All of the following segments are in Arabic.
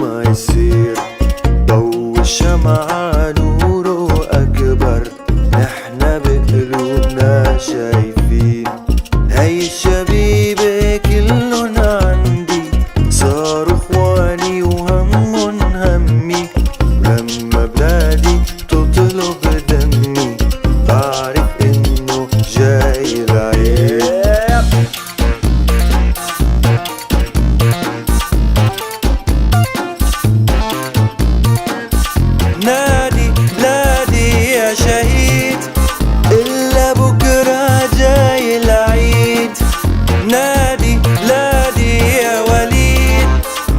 ما يصير ضو الشمعة نوره أكبر، نحنا بقلوبنا شايفين هاي الشبيبة كلن عندي، صاروا اخواني وهمن همي، ولما بلادي تطلب دمي بعرف انه جاي العيد. نادي بلادي يا شهيد، إلا بكرة جاي العيد. نادي بلادي يا وليد،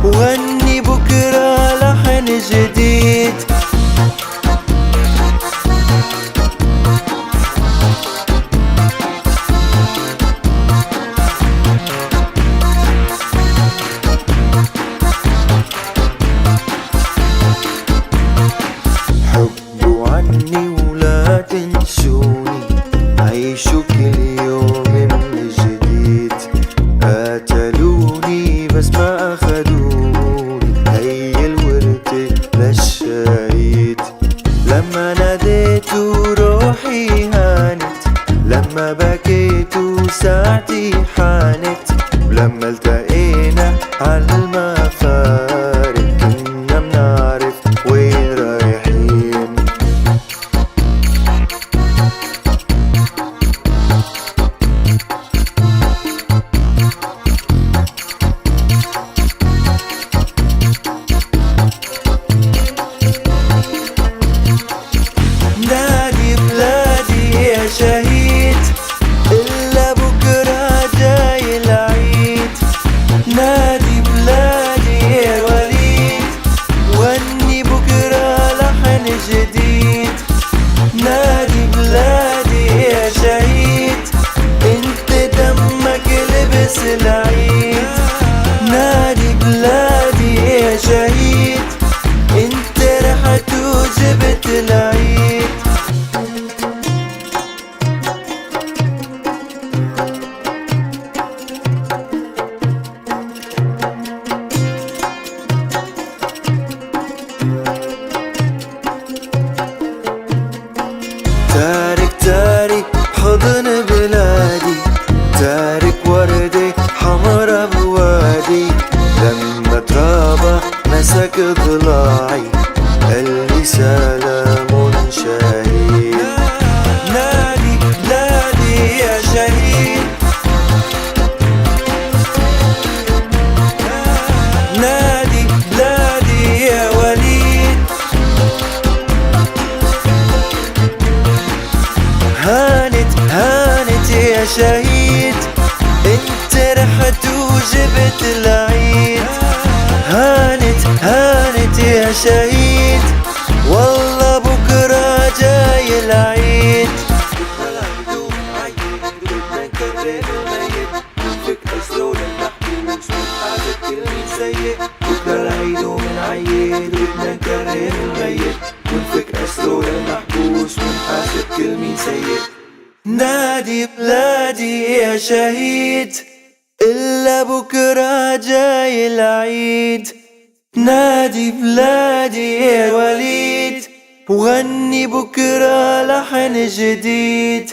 وغني بكرة لحن جديد. حبوا عني ولا تنسوني، عيشوا كل يوم من جديد. قتلوني بس ما أخدوني، هي الوردة للشهيد. لما ناديت روحي هانت، لما بكيت ساعتي حانت، ولما التقينا عالمفارق كنا منعرف وين رايحين. نادي بلادي يا شهيد، إلا بكرة جاي العيد. نادي بلادي يا وليد، وغني بكرة لحن جديد. نادي بلادي يا شهيد، انت دمك لبس العيد. نادي بلادي يا شهيد، انت رحت وجبت العيد. تارك تارك حضن بلادي، تارك وردة حمرا بوادي. لما ترابى مسك ضلاعي، قلبي سلام شهيد. نادي بلادي يا شهيد، نادي بلادي يا وليد. هانت هانت يا شهيد، انت رحت وجبت العيد. هانت هانت يا شهيد، والله بكرة جاي العيد. بكرة العيد ومعيد بدنا نكرر الميت، ننفك أسرار المحبوس ونحاسب كل مين سيء. بكرة العيد ومنعيد بدنا نكرر الميت، ننفك أسرار المحبوس ونحاسب كل مين سيء. نادي بلادي يا شهيد، إلا بكرة جاي العيد. نادي بلادي يا وليد، وغني بكرة لحن جديد.